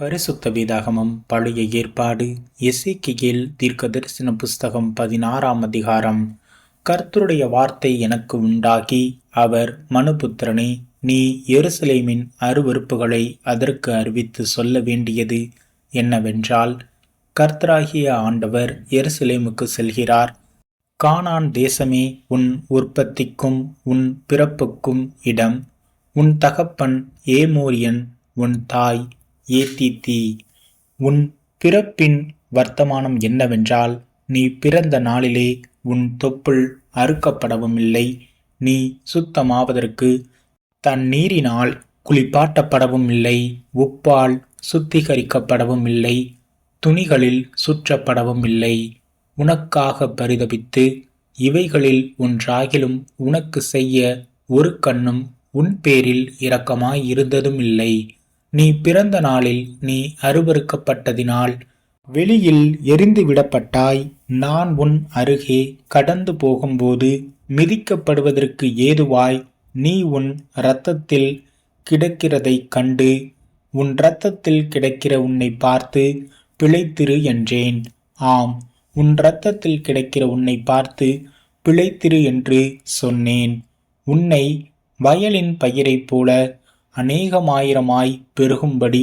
பரிசுத்த வேதாகமம் பழைய ஏற்பாடு எசேக்கியேல் தீர்க்கதரிசன புஸ்தகம் 16ஆம் அதிகாரம். கர்த்தருடைய வார்த்தை எனக்கு உண்டாகி, அவர் மனுபுத்திரனே, நீ எருசலேமின் அருவருப்புகளை அதற்கு அறிவித்து சொல்ல வேண்டியது என்னவென்றால், கர்த்தராகிய ஆண்டவர் எருசலேமுக்கு செல்கிறார். கானான் தேசமே, உன் உற்பத்திக்கும் உன் பிறப்புக்கும் இடம். உன் தகப்பன் ஏமோரியன், உன் தாய் ஏத்தித்தி. உன் பிறப்பின் வர்த்தமானம் என்னவென்றால், நீ பிறந்த நாளிலே உன் தொப்புள் அறுக்கப்படவும் இல்லை. நீ சுத்தமாவதற்கு தண்ணீரினால் குளிப்பாட்டப்படவும் இல்லை. உப்பால் சுத்திகரிக்கப்படவும் இல்லை. துணிகளில் சுற்றப்படவும் இல்லை. உனக்காக பரிதபித்து இவைகளில் ஒன்றாகிலும் உனக்கு செய்ய ஒரு கண்ணும் உன் பேரில் இரக்கமாயிருந்ததும் இல்லை. நீ பிறந்த நாளில் நீ அருவருக்கப்பட்டதினால் வெளியில் எரிந்து விடப்பட்டாய். நான் உன் அருகே கடந்து போகும்போது மிதிக்கப்படுவதற்கு ஏதுவாய் நீ உன் இரத்தத்தில் கிடக்கிறதைக் கண்டு, உன் இரத்தத்தில் கிடக்கிற உன்னை பார்த்து பிழைத்திரு என்றேன். ஆம், உன் இரத்தத்தில் கிடக்கிற உன்னை பார்த்து பிழைத்திரு என்று சொன்னேன். உன்னை வயலின் பயிரைப் போல அநேகமாயிரமாய் பெருகும்படி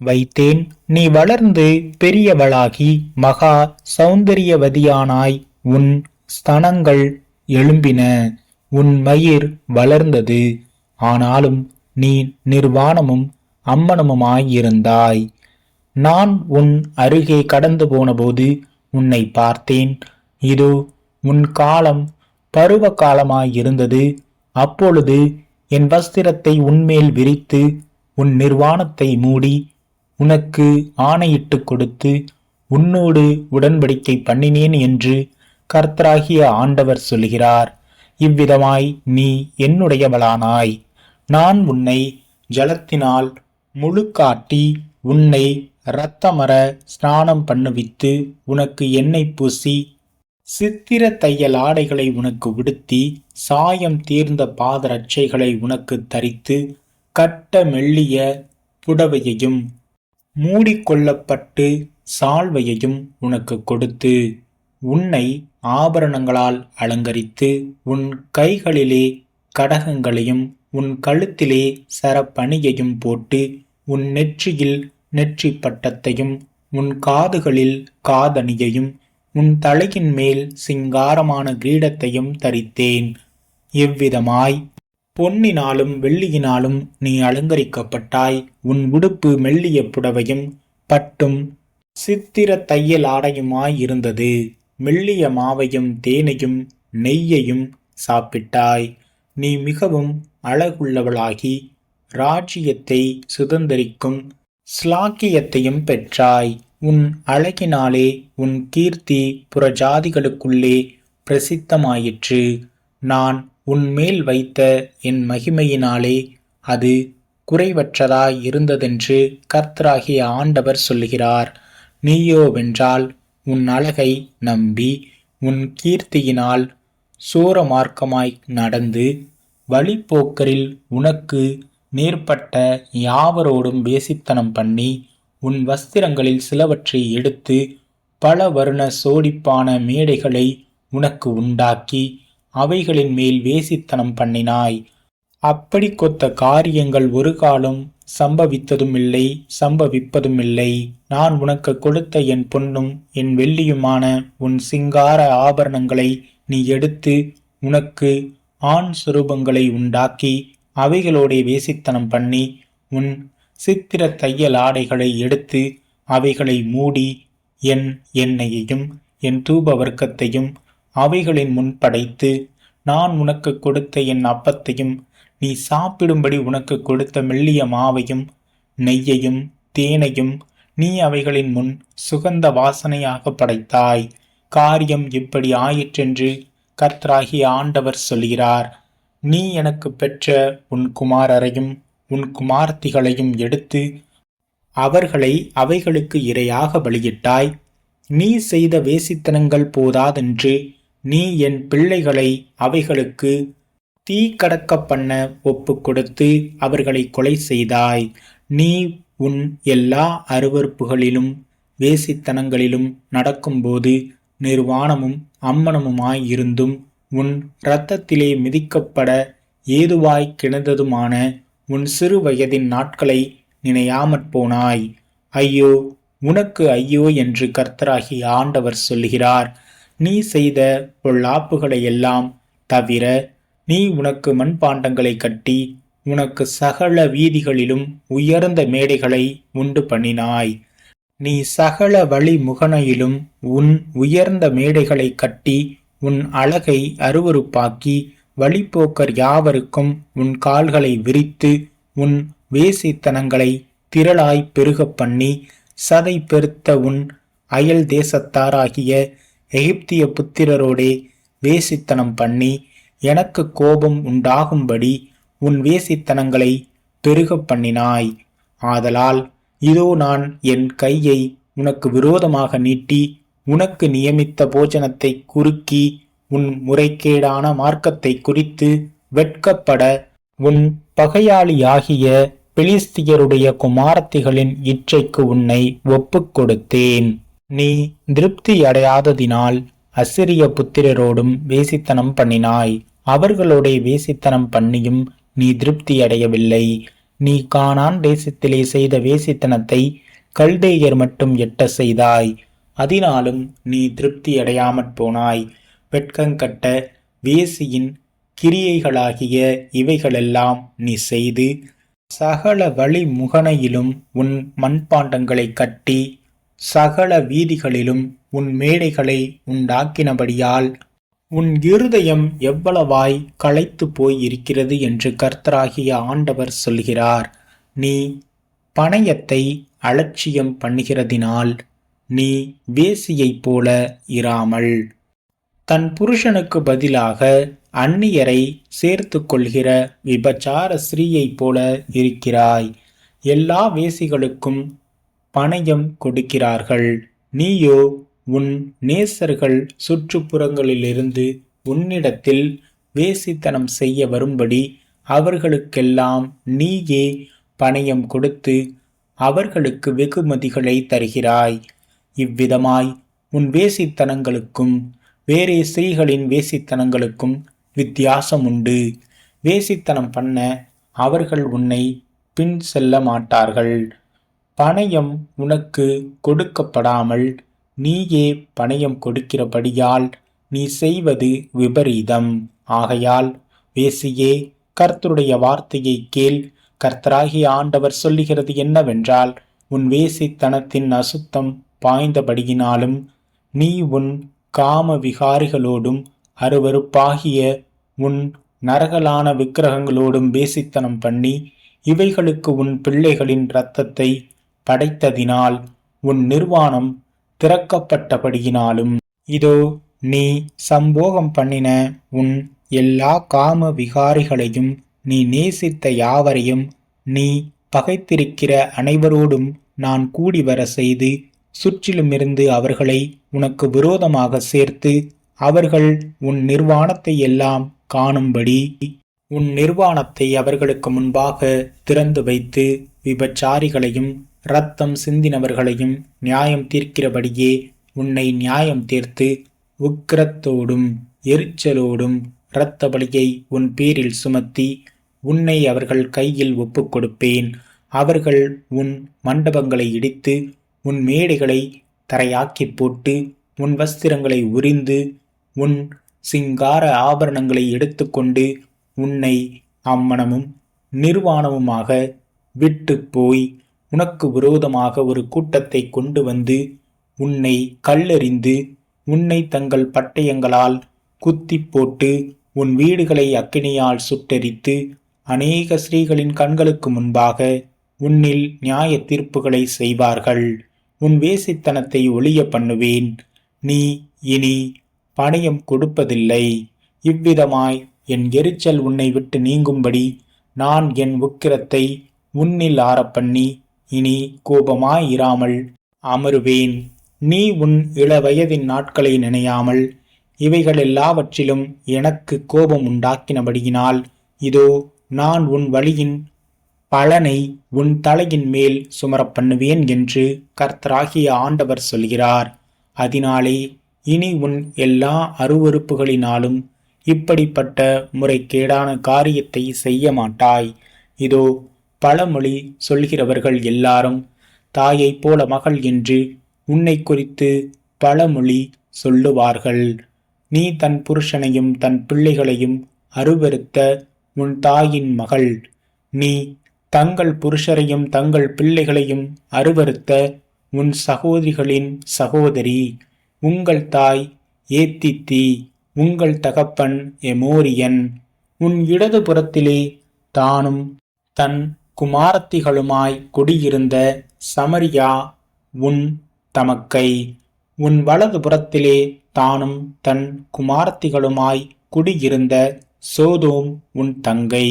வைத்தேன். நீ வளர்ந்து பெரியவளாகி மகா சௌந்தரியவதியானாய். உன் ஸ்தனங்கள் எழும்பின, உன் மயிர் வளர்ந்தது. ஆனாலும் நீ நிர்வாணமும் அம்மனமுமாயிருந்தாய். நான் உன் அருகே கடந்து போனபோது உன்னை பார்த்தேன். இதோ, உன் காலம் பருவ காலமாயிருந்தது. அப்பொழுது என் வஸ்திரத்தை உன்மேல் விரித்து உன் நிர்வாணத்தை மூடி உனக்கு ஆணையிட்டு கொடுத்து உன்னோடு உடன்படிக்கை பண்ணினேன் என்று கர்த்தராகிய ஆண்டவர் சொல்கிறார். இவ்விதமாய் நீ என்னுடையவளானாய். நான் உன்னை ஜலத்தினால் முழுக்காட்டி உன்னை இரத்தமர ஸ்நானம் பண்ணுவித்து உனக்கு எண்ணெய் பூசி சித்திர தையல் ஆடைகளை உனக்கு உடுத்தி சாயம் தீர்ந்த பாதரட்சைகளை உனக்கு தரித்து கட்ட மெல்லிய புடவையையும் மூடிக்கொள்ளப்பட்டு சால்வையையும் உனக்கு கொடுத்து உன்னை ஆபரணங்களால் அலங்கரித்து உன் கைகளிலே கடகங்களையும் உன் கழுத்திலே சரப்பணியையும் போட்டு உன் நெற்றியில் நெற்றி பட்டத்தையும் உன் காதுகளில் காதணியையும் உன் தலையின் மேல் சிங்காரமான கிரீடத்தையும் தரித்தேன். எவ்விதமாய் பொன்னினாலும் வெள்ளியினாலும் நீ அலங்கரிக்கப்பட்டாய். உன் உடுப்பு மெல்லிய புடவையும் பட்டும் சித்திர தையல் ஆடையுமாயிருந்தது. மெல்லிய மாவையும் தேனையும் நெய்யையும் சாப்பிட்டாய். நீ மிகவும் அழகுள்ளவளாகி ராஜ்யத்தை சுதந்தரிக்கும் ஸ்லாக்கியத்தையும் பெற்றாய். உன் அழகினாலே உன் கீர்த்தி புறஜாதிகளுக்குள்ளே பிரசித்தமாயிற்று. நான் உன்மேல் வைத்த என் மகிமையினாலே அது குறைவற்றதாய் இருந்ததென்று கர்த்தராகிய ஆண்டவர் சொல்லுகிறார். நீயோவென்றால் உன் அழகை நம்பி உன் கீர்த்தியினால் சூரமார்க்கமாய் நடந்து வழிப்போக்கரில் உனக்கு நேர்பட்ட யாவரோடும் வேசித்தனம் பண்ணி உன் வஸ்திரங்களில் சிலவற்றை எடுத்து பல வருண சோடிப்பான மேடைகளை உனக்கு உண்டாக்கி அவைகளின் மேல் வேசித்தனம் பண்ணினாய். அப்படி கொத்த காரியங்கள் ஒரு காலம் சம்பவித்ததுமில்லை, சம்பவிப்பதுமில்லை. நான் உனக்கு கொடுத்த என் பொன்னும் என் வெள்ளியுமான உன் சிங்கார ஆபரணங்களை நீ எடுத்து உனக்கு ஆண் சுரூபங்களை உண்டாக்கி அவைகளோட வேசித்தனம் பண்ணி உன் சித்திர தையல் ஆடைகளை எடுத்து அவைகளை மூடி என் எண்ணெயையும் என் தூப வர்க்கத்தையும் அவைகளின் முன் படைத்து நான் உனக்கு கொடுத்த என் அப்பத்தையும் நீ சாப்பிடும்படி உனக்கு கொடுத்த மெல்லிய மாவையும் நெய்யையும் தேனையும் நீ அவைகளின் முன் சுகந்த வாசனையாக படைத்தாய். காரியம் இப்படி ஆயிற்றென்று கர்த்தராகிய ஆண்டவர் சொல்கிறார். நீ எனக்கு பெற்ற உன் குமாரரையும் உன் குமார்த்திகளையும் எடுத்து அவர்களை அவைகளுக்கு இரையாக பலியிட்டாய். நீ செய்த வேசித்தனங்கள் போதாதென்று நீ என் பிள்ளைகளை அவைகளுக்கு தீ கடக்க பண்ண ஒப்பு கொடுத்து அவர்களை கொலை செய்தாய். நீ உன் எல்லா அருவருப்புகளிலும் வேசித்தனங்களிலும் நடக்கும்போது நிர்வாணமும் அம்மனமுமாயிருந்தும் உன் இரத்தத்திலே மிதிக்கப்பட ஏதுவாய் கிடந்ததுமான உன் சிறு வயதின் நாட்களை நினையாமற் போனாய். ஐயோ, உனக்கு ஐயோ என்று கர்த்தராகிய ஆண்டவர் சொல்லுகிறார். நீ செய்த பொல்லாப்புகளையெல்லாம் தவிர நீ உனக்கு மண்பாண்டங்களை கட்டி உனக்கு சகல வீதிகளிலும் உயர்ந்த மேடைகளை உண்டு பண்ணினாய். நீ சகல வழி முகனையிலும் உன் உயர்ந்த மேடைகளை கட்டி உன் அழகை அருவருப்பாக்கி வழிப்போக்கர் யாவருக்கும் உன் கால்களை விரித்து உன் வேசித்தனங்களை திரளாய் பெருகப் பண்ணி சதை பெருத்த உன் அயல் தேசத்தாராகிய எகிப்திய புத்திரரோடே வேசித்தனம் பண்ணி எனக்கு கோபம் உண்டாகும்படி உன் வேசித்தனங்களை பெருகப் பண்ணினாய். ஆதலால் இதோ நான் என் கையை உனக்கு விரோதமாக நீட்டி உனக்கு நியமித்த போஜனத்தை குறுக்கி உன் முறைகேடான மார்க்கத்தை குறித்து வெட்கப்பட உன் பகையாளியாகிய பெலிஸ்தியருடைய குமாரத்திகளின் இச்சைக்கு உன்னை ஒப்புக் கொடுத்தேன். நீ திருப்தி அடையாததினால் அசிரிய புத்திரரோடும் வேசித்தனம் பண்ணினாய். அவர்களோட வேசித்தனம் பண்ணியும் நீ திருப்தி அடையவில்லை. நீ கானான் தேசத்திலே செய்த வேசித்தனத்தை கல்தேயர் மட்டும் எட்ட செய்தாய். அதனாலும் நீ திருப்தி அடையாமற் போனாய். வெட்கங்கட்ட வேசியின் கிரியைகளாகிய இவைகளெல்லாம் நீ செய்து சகல வழி முகனையிலும் உன் மண்பாண்டங்களை கட்டி சகல வீதிகளிலும் உன் மேடைகளை உண்டாக்கினபடியால் உன் இருதயம் எவ்வளவாய் களைத்து போய் இருக்கிறது என்று கர்த்தராகிய ஆண்டவர் சொல்கிறார். நீ பணயத்தை அலட்சியம் பண்ணுகிறதினால் நீ வேசியைப் போல இராமல் தன் புருஷனுக்கு பதிலாக அந்நியரை சேர்த்து கொள்கிற விபச்சார ஸ்திரீயைப் போல இருக்கிறாய். எல்லா வேசிகளுக்கும் பணயம் கொடுக்கிறார்கள். நீயோ உன் நேசர்கள் சுற்றுப்புறங்களிலிருந்து உன்னிடத்தில் வேசித்தனம் செய்ய வரும்படி அவர்களுக்கெல்லாம் நீயே பணயம் கொடுத்து அவர்களுக்கு வெகுமதிகளை தருகிறாய். இவ்விதமாய் உன் வேசித்தனங்களுக்கும் வேறே ஸ்திரீகளின் வேசித்தனங்களுக்கும் வித்தியாசம் உண்டு. வேசித்தனம் பண்ண அவர்கள் உன்னை பின் செல்ல மாட்டார்கள். பணயம் உனக்கு கொடுக்கப்படாமல் நீயே பணயம் கொடுக்கிறபடியால் நீ செய்வது விபரீதம். ஆகையால் வேசியே, கர்த்தருடைய வார்த்தையை கேள். கர்த்தராகிய ஆண்டவர் சொல்லுகிறது என்னவென்றால், உன் வேசித்தனத்தின் அசுத்தம் பாய்ந்தபடியினாலும் நீ உன் காம விகாரிகளோடும் அருவருப்பாகிய உன் நரகலான விக்கிரகங்களோடும் வேசித்தனம் பண்ணி இவைகளுக்கு உன் பிள்ளைகளின் இரத்தத்தை படைத்ததினால் உன் நிர்வாணம் திறக்கப்பட்டபடியினாலும் இதோ நீ சம்போகம் பண்ணின உன் எல்லா காம விகாரிகளையும் நீ நேசித்த யாவரையும் நீ பகைத்திருக்கிற அனைவரோடும் நான் கூடி வர செய்து சுற்றிலுமிருந்து அவர்களை உனக்கு விரோதமாக சேர்த்து அவர்கள் உன் நிர்வாணத்தை எல்லாம் காணும்படி உன் நிர்வாணத்தை அவர்களுக்கு முன்பாக திறந்து வைத்து விபச்சாரிகளையும் இரத்தம் சிந்தினவர்களையும் நியாயம் தீர்க்கிறபடியே உன்னை நியாயம் தீர்த்து உக்கிரத்தோடும் எரிச்சலோடும் இரத்த பலியை உன் பேரில் சுமத்தி உன்னை அவர்கள் கையில் ஒப்புக் கொடுப்பேன். அவர்கள் உன் மண்டபங்களை இடித்து உன் மேடைகளை தரையாக்கி போட்டு உன் வஸ்திரங்களை உரிந்து உன் சிங்கார ஆபரணங்களை எடுத்துக்கொண்டு உன்னை அம்மனமும் நிர்வாணமுமாக விட்டு போய் உனக்கு விரோதமாக ஒரு கூட்டத்தை கொண்டு வந்து உன்னை கல்லெறிந்து உன்னை தங்கள் பட்டயங்களால் குத்தி போட்டு உன் வீடுகளை அக்கினியால் சுட்டெரித்து அநேக ஸ்திரீகளின் கண்களுக்கு முன்பாக உன்னில் நியாய தீர்ப்புகளை செய்வார்கள். உன் வேசித்தனத்தை ஒழிய பண்ணுவேன். நீ இனி பணயம் கொடுப்பதில்லை. இவ்விதமாய் என் எரிச்சல் உன்னை விட்டு நீங்கும்படி நான் என் உக்கிரத்தை உன்னில் ஆறப்பண்ணி இனி கோபமாயிராமல் அமருவேன். நீ உன் இளவயதின் நாட்களை நினையாமல் இவைகள் எல்லாவற்றிலும் எனக்கு கோபம் உண்டாக்கினபடியினால் இதோ நான் உன் வழியின் பலனை உன் தலையின் மேல் சுமரப் பண்ணுவேன் என்று கர்த்தராகிய ஆண்டவர் சொல்கிறார். அதனாலே இனி உன் எல்லா அருவருப்புகளினாலும் இப்படிப்பட்ட முறைகேடான காரியத்தை செய்ய மாட்டாய். இதோ பழமொழி சொல்கிறவர்கள் எல்லாரும் தாயைப் போல மகள் என்று உன்னை குறித்து பழமொழி சொல்லுவார்கள். நீ தன் புருஷனையும் தன் பிள்ளைகளையும் அருவருத்த உன் தாயின் மகள். நீ தங்கள் புருஷரையும் தங்கள் பிள்ளைகளையும் அருவருத்த உன் சகோதரிகளின் சகோதரி. உங்கள் தாய் ஏத்தித்தி, உங்கள் தகப்பன் எமோரியன். உன் இடது புறத்திலே தானும் தன் குமாரத்திகளுமாய் குடியிருந்த சமரியா உன் தமக்கை. உன் வலது புறத்திலே தானும் தன் குமாரத்திகளுமாய் குடியிருந்த சோதோம் உன் தங்கை.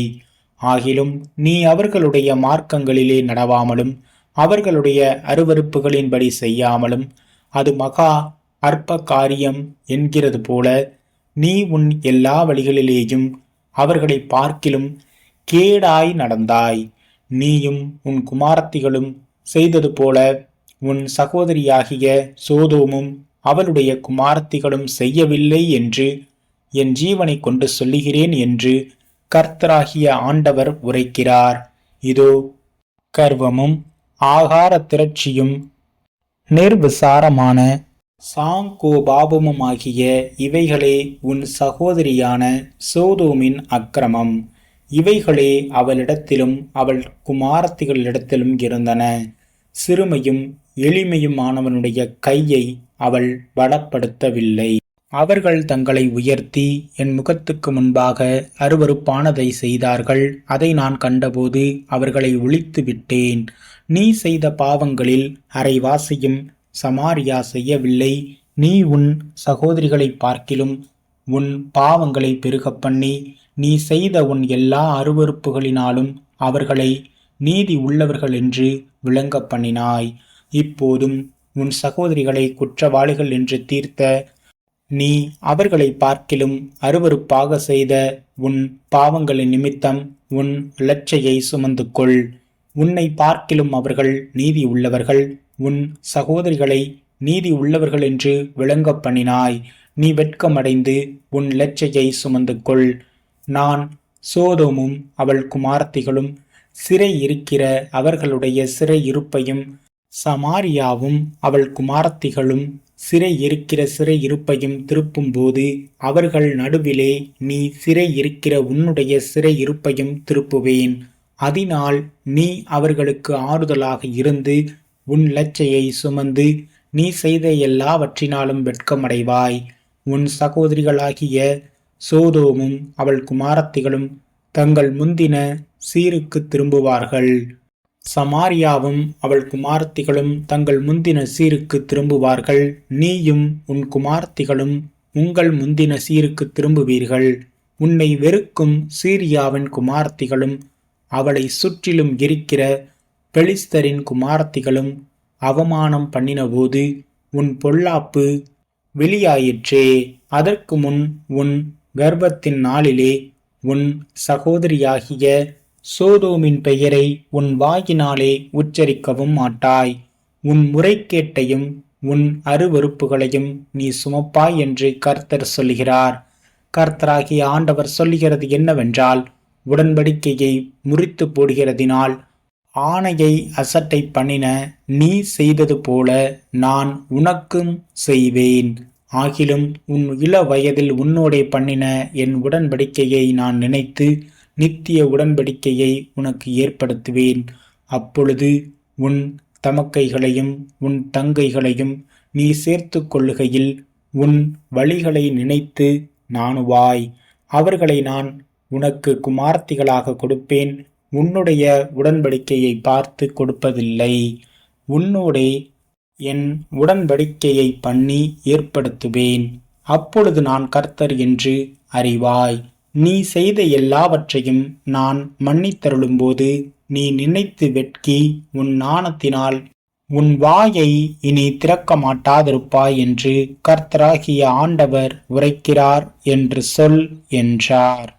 ஆகிலும் நீ அவர்களுடைய மார்க்கங்களிலே நடவாமலும் அவர்களுடைய அருவருப்புகளின்படி செய்யாமலும் அது மகா அற்ப காரியம் என்கிறது போல நீ உன் எல்லா வழிகளிலேயும் அவர்களை பார்க்கிலும் கேடாய் நடந்தாய். நீயும் உன் குமாரத்திகளும் செய்தது போல உன் சகோதரியாகிய சோதோமும் அவளுடைய குமாரத்திகளும் செய்யவில்லை என்று என் ஜீவனை கொண்டு சொல்லுகிறேன் என்று கர்த்தராகிய ஆண்டவர் உரைக்கிறார். இதோ கர்வமும் ஆகார திரட்சியும் நிர்விசாரமான சாங்கோபாபமுமாகிய இவைகளே உன் சகோதரியான சோதோமின் அக்கிரமம். இவைகளே அவளிடத்திலும் அவள் குமாரத்திகளிடத்திலும் இருந்தன. சிறுமையும் எளிமையுமானவனுடைய கையை அவள் பலப்படுத்தவில்லை. அவர்கள் தங்களை உயர்த்தி என் முகத்துக்கு முன்பாக அருவருப்பானதை செய்தார்கள். அதை நான் கண்டபோது அவர்களை ஒழித்து விட்டேன். நீ செய்த பாவங்களில் அரைவாசியும் சமாரியா செய்யவில்லை. நீ உன் சகோதரிகளை பார்க்கிலும் உன் பாவங்களை பெருகப் பண்ணி நீ செய்த உன் எல்லா அருவருப்புகளினாலும் அவர்களை நீதி உள்ளவர்கள் என்று விளங்க பண்ணினாய். இப்போதும் உன் சகோதரிகளை குற்றவாளிகள் என்று தீர்த்த நீ அவர்களை பார்க்கிலும் அருவருப்பாக செய்த உன் பாவங்களின் நிமித்தம் உன் இலச்சையை சுமந்து கொள். உன்னை பார்க்கிலும் அவர்கள் நீதி உள்ளவர்கள், உன் சகோதரிகளை நீதி உள்ளவர்கள் என்று விளங்க பண்ணினாய். நீ வெட்கமடைந்து உன் இலச்சையை சுமந்து கொள். நான் சோதோமும் அவள் குமாரத்திகளும் சிறை இருக்கிற அவர்களுடைய சிறை இருப்பையும் சமாரியாவும் அவள் குமாரத்திகளும் சிறை இருக்கிற சிறை இருப்பையும் திருப்பும்போது அவர்கள் நடுவிலே நீ சிறை இருக்கிற உன்னுடைய சிறை இருப்பையும் திருப்புவேன். அதனால் நீ அவர்களுக்கு ஆறுதலாக இருந்து உன் இலச்சையை சுமந்து நீ செய்த எல்லாவற்றினாலும் வெட்கமடைவாய். உன் சகோதரிகளாகிய சோதோமும் அவள் குமாரத்திகளும் தங்கள் முந்தின சீருக்கு திரும்புவார்கள். சமாரியாவும் அவள் குமாரத்திகளும் தங்கள் முந்தின சீருக்கு திரும்புவார்கள். நீயும் உன் குமாரத்திகளும் உங்கள் முந்தின சீருக்கு திரும்புவீர்கள். உன்னை வெறுக்கும் சீரியாவின் குமாரத்திகளும் அவளை சுற்றிலும் இருக்கிற பெலிஸ்தரின் குமாரத்திகளும் அவமானம் பண்ணினபோது உன் பொல்லாப்பு வெளியாயிற்றே. அதற்கு முன் உன் கர்ப்பத்தின் நாளிலே உன் சகோதரியாகிய சோதோமின் பெயரை உன் வாயினாலே உச்சரிக்கவும் மாட்டாய். உன் முறைகேட்டையும் உன் அருவருப்புகளையும் நீ சுமப்பாய் என்று கர்த்தர் சொல்லுகிறார். கர்த்தராகிய ஆண்டவர் சொல்லுகிறது என்னவென்றால், உடன்படிக்கையை முறித்து போடுகிறதினால் ஆணையை அசட்டை பண்ணின நீ செய்தது போல நான் உனக்கும் செய்வேன். ஆகிலும் உன் இள வயதில் உன்னோடே பண்ணின என் உடன்படிக்கையை நான் நினைத்து நித்திய உடன்படிக்கையை உனக்கு ஏற்படுத்துவேன். அப்பொழுது உன் தமக்கைகளையும் உன் தங்கைகளையும் நீ சேர்த்து கொள்ளுகையில் உன் வழிகளை நினைத்து நாணுவாய். அவர்களை நான் உனக்கு குமாரத்திகளாக கொடுப்பேன். உன்னுடைய உடன்படிக்கையை பார்த்து கொடுப்பதில்லை. உன்னோடே என் உடன்படிக்கையை பண்ணி ஏற்படுத்துவேன். அப்பொழுது நான் கர்த்தர் என்று அறிவாய். நீ செய்த எல்லாவற்றையும் நான் மன்னித்தருளும்போது நீ நினைத்து வெட்கி உன் நாணத்தினால் உன் வாயை இனி திறக்க மாட்டாதிருப்பாய் என்று கர்த்தராகிய ஆண்டவர் உரைக்கிறார் என்று சொல் என்றார்.